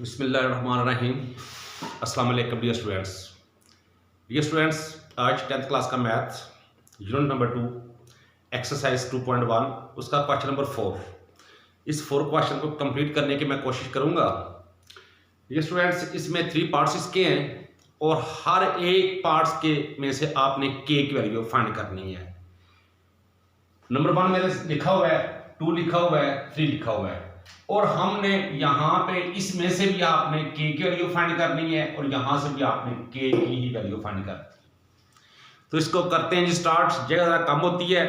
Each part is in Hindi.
बिस्मिल्लाहिर्रहमानिर्रहीम। अस्सलाम वालेकुम डियर स्टूडेंट्स। आज 10th क्लास का मैथ यूनिट नंबर 2 एक्सरसाइज 2.1 उसका क्वेश्चन नंबर 4। इस 4 क्वेश्चन को कंप्लीट करने की मैं कोशिश करूंगा। डियर स्टूडेंट्स, इसमें 3 पार्ट्स इसके हैं और हर एक पार्ट्स के में से आपने के की वैल्यू फाइंड करनी है। नंबर 1 मेरे लिखा हुआ है, 2 लिखा हुआ है, 3 लिखा हुआ है और हमने यहां पे इसमें से भी आपने के की वैल्यू फाइंड करनी है और यहां से भी आपने के की ही वैल्यू फाइंड करनी है। तो इसको करते हैं जी स्टार्ट। जगह ज़रा कम होती है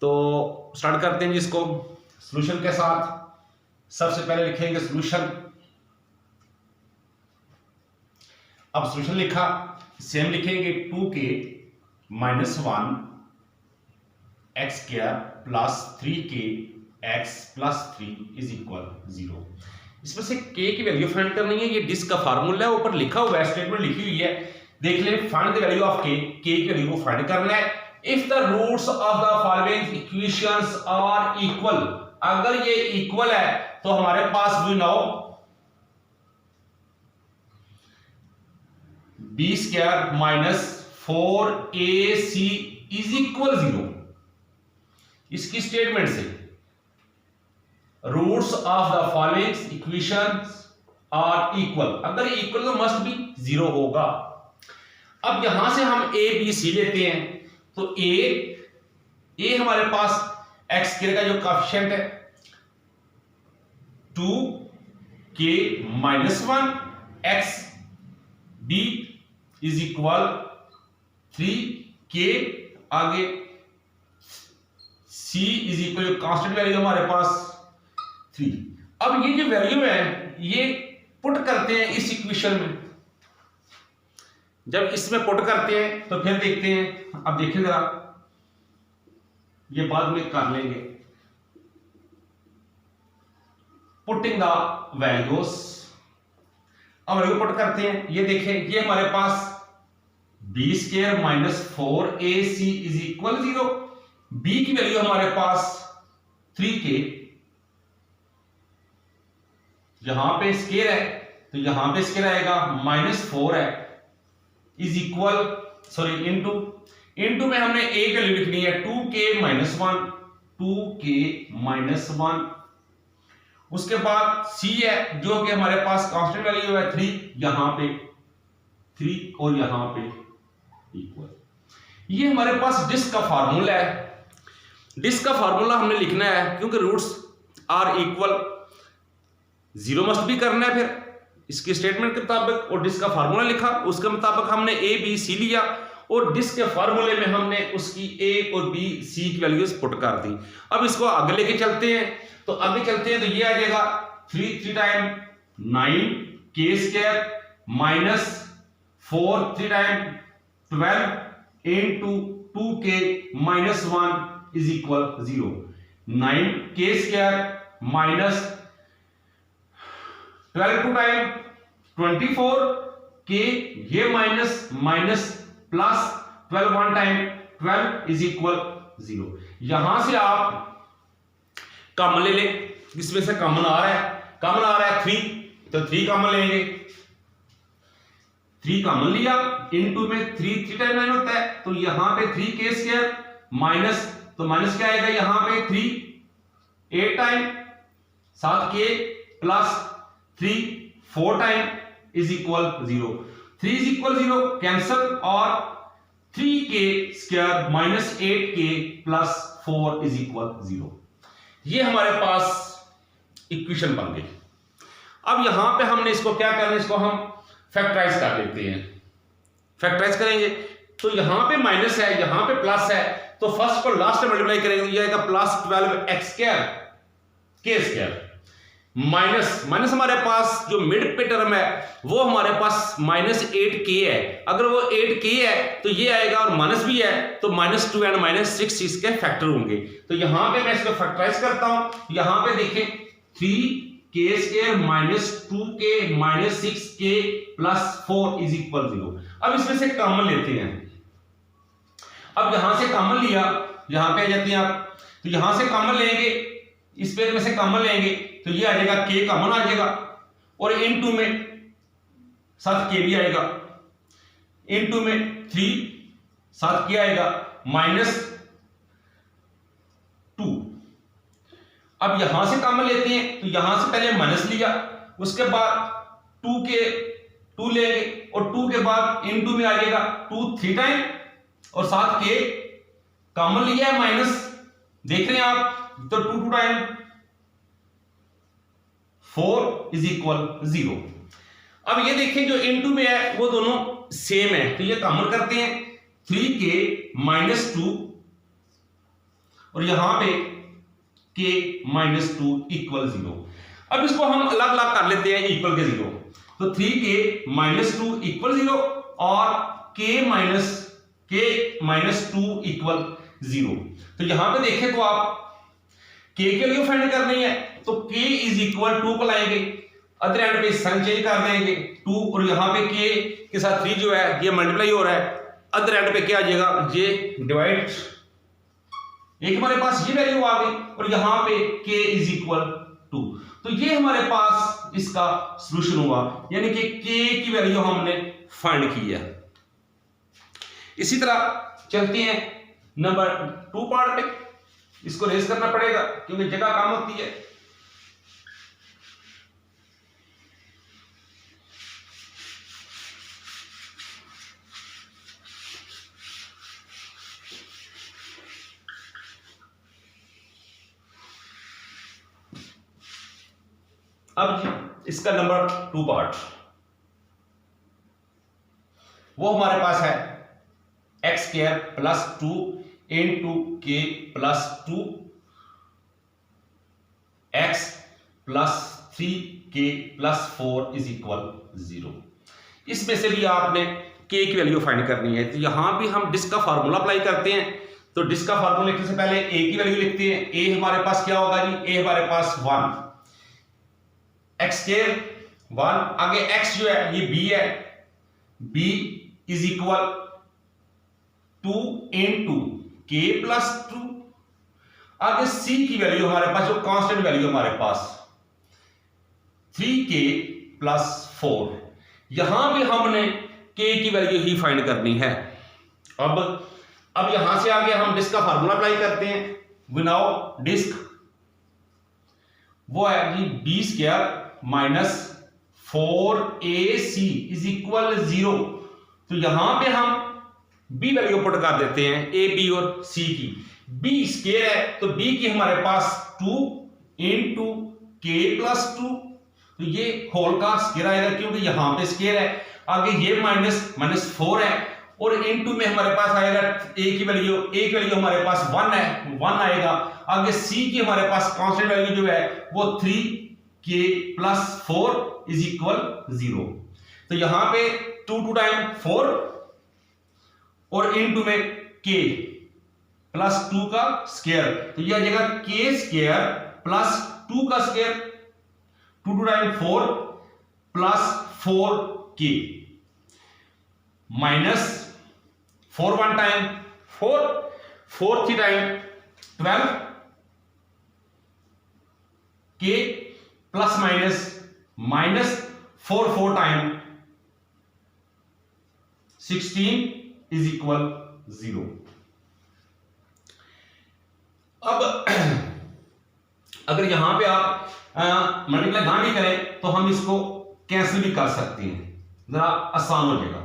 तो स्टार्ट करते हैं जी इसको सॉल्यूशन के साथ। सबसे पहले लिखेंगे सॉल्यूशन। अब सॉल्यूशन लिखा, सेम लिखेंगे 2k - 1 x square plus 3k x plus 3 is equal 0। इसमें से k की वैल्यू फाइंड करनी है। ये डिस्क का फार्मूला है, ऊपर लिखा हुआ है, स्टेटमेंट लिखी हुई है, देख ले। Find the value of k की वैल्यू को फाइंड करना है। If the roots of the following equations are equal, अगर ये इक्वल है तो हमारे पास we know b square minus 4ac is equal 0। इसकी स्टेटमेंट से roots of the following equations are equal, अगर इक्वल तो मस्ट बी 0 होगा। अब यहां से हम ए बी सी लेते हैं तो ए हमारे पास एक्स स्क्वायर का जो कोएफिशिएंट है 2k - 1 x, b is equal 3k, आगे c is equal constant value हमारे पास 3। अब ये जो वैल्यू है ये पुट करते हैं इस इक्वेशन में। जब इसमें पुट करते हैं तो फिर देखते हैं। अब देखिए जरा, ये बाद में कर लेंगे। पुटिंग द वैल्यूज, अब वैल्यू पुट करते हैं। ये देखें, ये हमारे पास b square minus 4ac is equal 0। b की वैल्यू हमारे पास 3k, यहां पे स्क्वायर है तो यहां पे स्क्वायर आएगा, -4 है इज इक्वल इनटू में हमने a की वैल्यू लिखनी है 2k - 1। उसके बाद c है जो कि हमारे पास कांस्टेंट वैल्यू है 3, यहां पे 3 और यहां पे इक्वल। ये हमारे पास डिस्क का फार्मूला है। डिस्क का फार्मूला हमने लिखना है क्योंकि रूट्स आर इक्वल 0 मस्ट भी करना है। फिर इसकी स्टेटमेंट के मुताबिक और डिस्क का फार्मूला लिखा, उसके मुताबिक हमने ए बी सी लिया और डिस्क के फार्मूले में हमने उसकी ए और बी सी की वैल्यूज पुट कर दी। अब इसको आगे लेके चलते हैं तो ये आ जाएगा 3 time 9k square minus 4 3 time 12 into 2k - 1 is equal 0। 9k square minus 12 2 time 24k, ये minus plus 12 1 time 12 is equal 0। यहां से आप कॉमन ले लें, इसमें से कॉमन आ रहा है 3, तो 3 कॉमन लेंगे। 3 कॉमन लिया, इनटू में 3 टाइम 9 होता है तो यहां पे 3k स्क्वायर माइनस, तो माइनस क्या आएगा यहां पे 3 8 time 7k plus 3 4 time is equal 0। 3 is equal 0 cancel और 3k square minus 8k plus 4 is equal 0। ये हमारे पास इक्वेशन बन गई। अब यहां पे हमने इसको क्या करना है, इसको हम फैक्टराइज कर लेते हैं। फैक्टराइज करेंगे तो यहां पे माइनस है, यहां पे प्लस है, तो फर्स्ट को लास्ट में मल्टीप्लाई करेंगे, ये आएगा plus 12x square k square minus हमारे पास जो मिड पे टर्म है वो हमारे पास -8k है। अगर वो 8k है तो ये आएगा और माइनस भी है तो -2 एंड -6 इसके फैक्टर होंगे। तो यहां पे मैं इसको फैक्टराइज करता हूं। यहां पे देखें 3k square minus 2k minus 6k plus 4 is equal 0। अब इसमें से कॉमन लेते हैं। अब यहां से कॉमन लिया, यहां पे आ जाते हैं आप, तो यहां से कॉमन लेंगे, इस पेयर में से कॉमन लेंगे तो ये आ जाएगा k कॉमन आ जाएगा और इनटू में साथ के भी आएगा, इनटू में 3 साथ क्या आएगा -2। अब यहां से कॉमन लेते हैं तो यहां से पहले माइनस लिया, उसके बाद 2 लेंगे और 2 के बाद इनटू में आ जाएगा 2 3 टाइम और साथ के कॉमन लिया है माइनस, देख रहे हैं आप, तो 2 टाइम 4 इज इक्वल 0। अब ये देखिए जो इनटू में है वो दोनों सेम है, तो ये कॉमन करते हैं 3k-2 और यहां पे k-2 इक्वल 0। अब इसको हम अलग अलग कर लेते हैं इक्वल के 0, तो 3k-2 इक्वल 0 और k-2 इक्वल 0। तो यहां पे देखें तो आप k के लिए फाइंड करनी है तो k इज इक्वल 2 को लाएंगे, अदर एंड पे साइन चेंज कर देंगे 2 और यहां पे k के साथ 3 जो है ये मल्टीप्लाई हो रहा है, अदर एंड पे क्या आ जाएगा ये डिवाइड, एक हमारे पास ये वैल्यू आ गई और यहां पे k इज इक्वल 2। तो ये हमारे पास इसका सॉल्यूशन हुआ, यानी कि k की वैल्यू हमने फाइंड की है। इसी तरह चलते हैं नंबर 2 पार्ट पे, इसको रेस करना पड़ेगा क्योंकि जगह कम होती है। अब इसका नंबर 2 पार्ट वो हमारे पास है x² + 2 into k + 2 x + 3k + 4 is equal 0। इसमें से भी आपने k की वैल्यू फाइंड करनी है, तो यहां भी हम डिस्क का फार्मूला अप्लाई करते हैं। तो डिस्क का फार्मूला लिखने से पहले a की वैल्यू लिखते हैं। a हमारे पास क्या होगा जी, a हमारे पास 1, x² 1, आगे x जो है ये b है, b is equal 2 into k + 2, आगे c की वैल्यू हमारे पास जो कांस्टेंट वैल्यू हमारे पास 3k + 4, यहां भी हमने k की वैल्यू ही फाइंड करनी है। अब यहां से आगे हम डिस्क का फार्मूला अप्लाई करते हैं। विनाउ डिस्क वो है जी b² - 4ac इज इक्वल 0। तो यहां पे हम b वैल्यू पुट कर देते हैं a b और c की। b स्क्वायर है तो b की हमारे पास 2 into k + 2, तो ये होल का स्क्वायर आएगा क्योंकि यहां पे स्क्वायर है, आगे ये -4 है और इनटू में हमारे पास आएगा a की वैल्यू हमारे पास 1 है, 1 आएगा, आगे c की हमारे पास कांस्टेंट वैल्यू जो है वो 3k + 4 इज इक्वल 0। तो यहां पे 2 टाइम 4 और इनटू में k + 2 का स्क्वायर, तो यह आ जाएगा k² + 2 का square, 2 time 4 + 4k minus 4 1 time 4 4 3 time 12 k plus minus 4 4 time 16 is equal 0। अब अगर यहां पे आप मल्टीप्लाई ना भी करें तो हम इसको कैंसिल भी कर सकते हैं, जरा आसान हो जाएगा।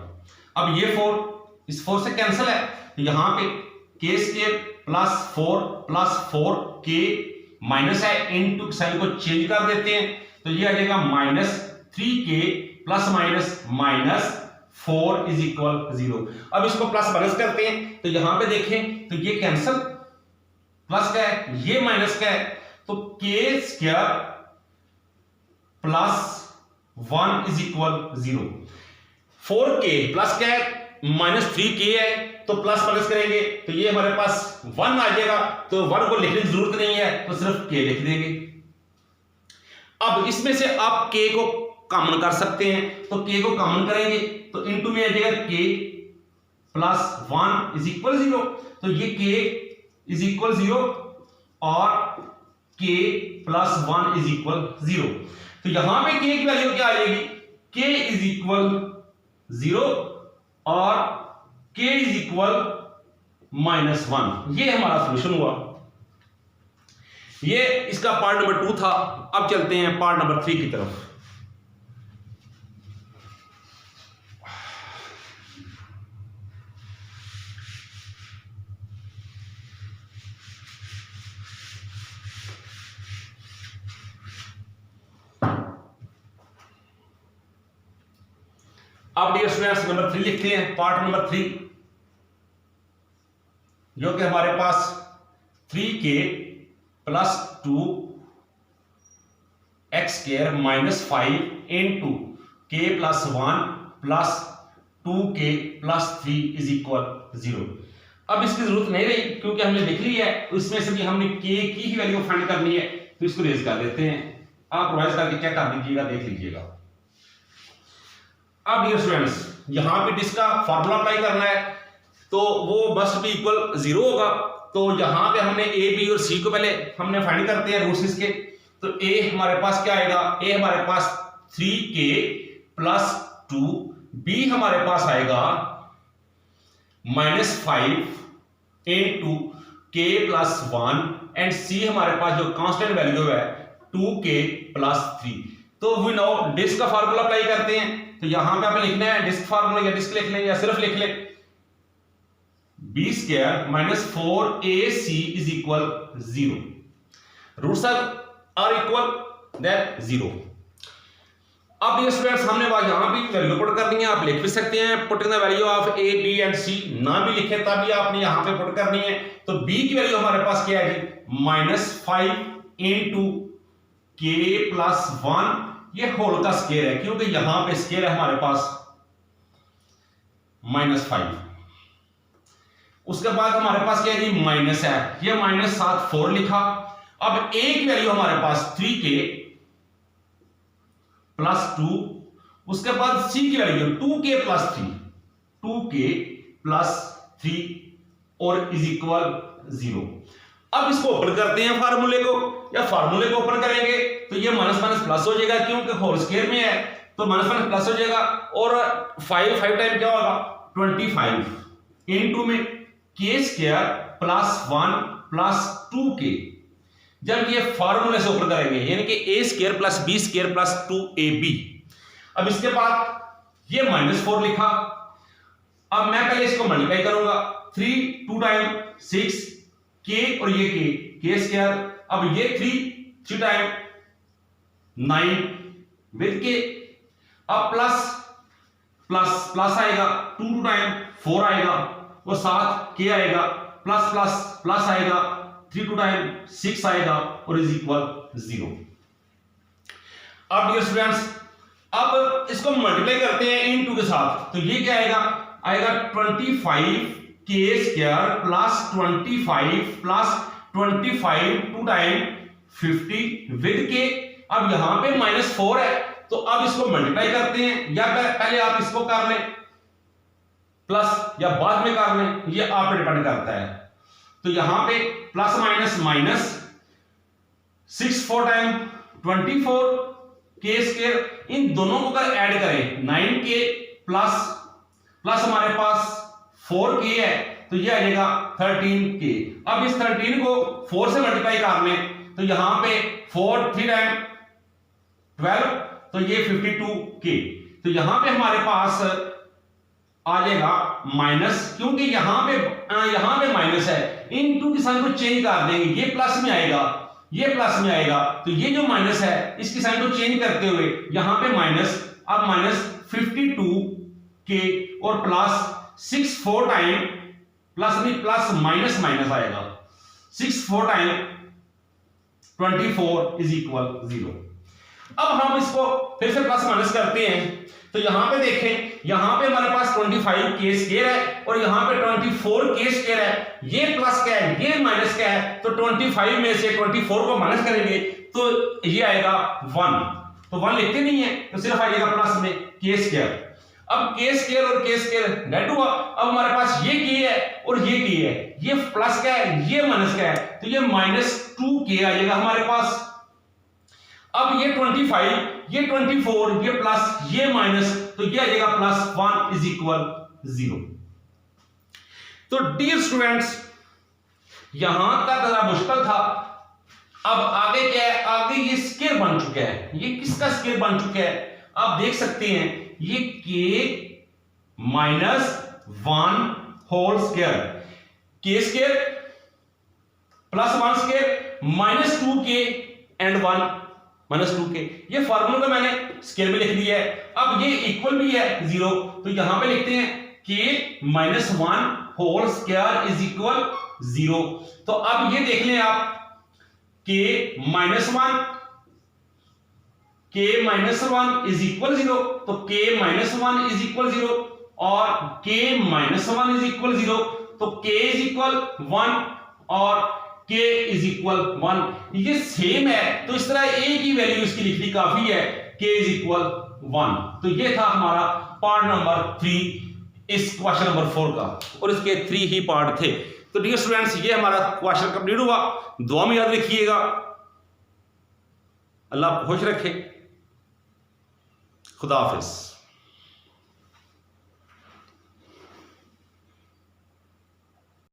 अब ये 4 इस 4 से कैंसिल है, तो यहां पे k² + 4 + 4k माइनस है, इनटू साइन को चेंज कर देते हैं, तो ये आ जाएगा -3k ± -4 इज इक्वल 0। अब इसको प्लस माइनस करते हैं तो यहां पे देखें तो ये कैंसिल, प्लस का है ये माइनस का है, तो k² + 1 is equal 0। 4k plus क्या है -3k है, तो प्लस माइनस करेंगे तो ये हमारे पास 1 आ जाएगा, तो 1 को लिखने की जरूरत नहीं है तो सिर्फ k लिख देंगे। अब इसमें से आप k को कॉमन कर सकते हैं, तो k को कॉमन करेंगे तो इनटू में आ जाएगा k + 1 इज इक्वल 0, तो ये k इज इक्वल 0 और k + 1 इज इक्वल 0। तो यहां पे k की वैल्यू क्या आ जाएगी, k इज इक्वल 0 और k इज इक्वल -1। ये हमारा सॉल्यूशन हुआ। ये इसका पार्ट नंबर 2 था। अब चलते हैं पार्ट नंबर 3 की तरफ। अब डियर स्टूडेंट्स नंबर 3 लिखते हैं, पार्ट नंबर 3, जो कि हमारे पास 3k plus 2 x square minus 5 into k plus 1 plus 2k plus 3 is equal 0। अब इसकी जरूरत नहीं रही क्योंकि हमने लिख ली है, उसमें से भी हमने k की ही वैल्यू फाइंड करनी है, तो इसको रेज कर देते हैं। आप रिवाइज करके चेक कर लीजिएगा, देख लीजिएगा। अब डियर स्टूडेंट्स यहां पे डिस्क का फार्मूला अप्लाई करना है, तो वो मस्ट बी इक्वल 0 होगा। तो यहां पे हमने a b और c को पहले हमने फाइंड करते हैं रूट्स इसके। तो a हमारे पास क्या आएगा, a हमारे पास 3k प्लस 2, b हमारे पास आएगा -5 into k plus 1 and c हमारे पास जो कांस्टेंट वैल्यू है 2k प्लस 3। तो वी नो डिस्क का फार्मूला अप्लाई करते हैं। तो यहां पे आपने लिखना है डिस्क फार्मूला, या डिस्क लिख लें या सिर्फ लिख लें, b square minus 4ac is equal 0। Roots are equal that 0। अब ये स्टूडेंट्स हमने यहां भी वैल्यू पुट करनी है, आप लिख भी सकते हैं putting the value of a b and c, ना भी लिखे तब भी आपने यहां पे पुट करनी है। तो b की वैल्यू हमारे पास क्या है जी, -5 इंटू k प्लस 1, ये होल का स्क्वायर है क्योंकि यहां पे स्क्वायर है हमारे पास -5। उसके बाद हमारे पास क्या है जी, माइनस है, ये माइनस 7 4 लिखा। अब a की वैल्यू हमारे पास 3k प्लस 2, उसके बाद c की value 2k plus 3, 2k plus 3 और इज इक्वल 0। अब इसको ओपन करते हैं फार्मूले को, या फार्मूले को ओपन करेंगे तो ये माइनस माइनस प्लस हो जाएगा क्योंकि होल स्क्वायर में है, तो माइनस माइनस प्लस हो जाएगा। और 5 टाइम क्या होगा 25 इनटू में k square plus 1 plus 2k। जब ये फार्मूले से ओपन करेंगे यानी कि a square plus b square plus 2ab। अब इसके बाद ये -4 लिखा। अब मैं पहले इसको मल्टीप्लाई करूंगा, 3 2 टाइम 6 k और ये k स्क्वायर। अब ये 3 टाइम 9 विद के, अब प्लस प्लस प्लस आएगा, 2 टाइम 4 आएगा, वो 7 k आएगा, प्लस प्लस प्लस आएगा, 3 टाइम 6 आएगा और इज इक्वल 0। अब डियर स्टूडेंट्स अब इसको मल्टीप्लाई करते हैं इन 2 के साथ, तो ये क्या आएगा, आएगा 25 k square plus 25 plus 25 2 time 50 with के। अब यहां पे -4 है, तो अब इसको मल्टीप्लाई करते हैं, या पहले आप इसको कर लें प्लस या बाद में कर लें, ये आप पे डिपेंड करता है। तो यहां पे plus minus minus 6 4 time 24 k square, इन दोनों को अगर ऐड करें 9k प्लस प्लस हमारे पास 4k है, तो ये आ जाएगा 13k। अब इस 13 को 4 से मल्टीप्लाई कर लें, तो यहां पे 4 3 टाइम 12, तो ये 52k। तो यहां पे हमारे पास आ जाएगा माइनस, क्योंकि यहां पे माइनस है, इन 2 की साइन को चेंज कर देंगे, ये प्लस में आएगा, ये प्लस में आएगा, तो ये जो माइनस है इसकी साइन को चेंज करते हुए यहां पे माइनस, अब माइनस 52k और प्लस 6 4 टाइम प्लस नहीं प्लस माइनस माइनस आएगा, 6 4 टाइम 24 इज इक्वल 0। अब हम इसको फिर से प्लस माइनस करते हैं, तो यहां पे देखें, यहां पे हमारे पास 25 k स्क्वायर है और यहां पे 24 k स्क्वायर है, ये प्लस क्या है ये माइनस क्या है, तो 25 में से 24 को माइनस करेंगे तो ये आएगा 1, तो 1 लिखते नहीं है, तो सिर्फ आएगा प्लस में k स्क्वायर। अब k स्क्वायर और k स्क्वायर नेट हुआ, अब हमारे पास ये k है और ये k है, ये प्लस क्या है ये माइनस क्या है, तो ये -2k आ जाएगा हमारे पास। अब ये 25, ये 24, ये प्लस, ये माइनस, तो ये आ जाएगा +1 इज इक्वल 0। तो डियर स्टूडेंट्स, यहां तक जरा मुश्किल था। अब आगे क्या है, आगे ये स्केयर बन चुका है। ये किसका स्केयर बन चुका है, आप देख सकते हैं, ये k -1 whole square, k square +1 square -2k and 1 -2k। ये फार्मूला तो मैंने स्केयर में लिख दिया है। अब ये इक्वल भी है 0, तो यहां पे लिखते हैं k -1 whole square is equal 0। तो अब ये देख लें आप, k -1 इज इक्वल 0, तो k -1 इज इक्वल 0 और k -1 इज इक्वल 0, तो k इज इक्वल 1 और k इज इक्वल 1। ये सेम है, तो इस तरह a की वैल्यू इसकी लिखनी काफी है, k इज इक्वल 1। तो ये था हमारा पार्ट नंबर 3 इस क्वेश्चन नंबर 4 का, और इसके 3 ही पार्ट थे। तो डियर स्टूडेंट्स, ये हमारा क्वेश्चन कंप्लीट हुआ। दुआ में याद रखिएगा। अल्लाह खुश रखे। खुदा हाफिज।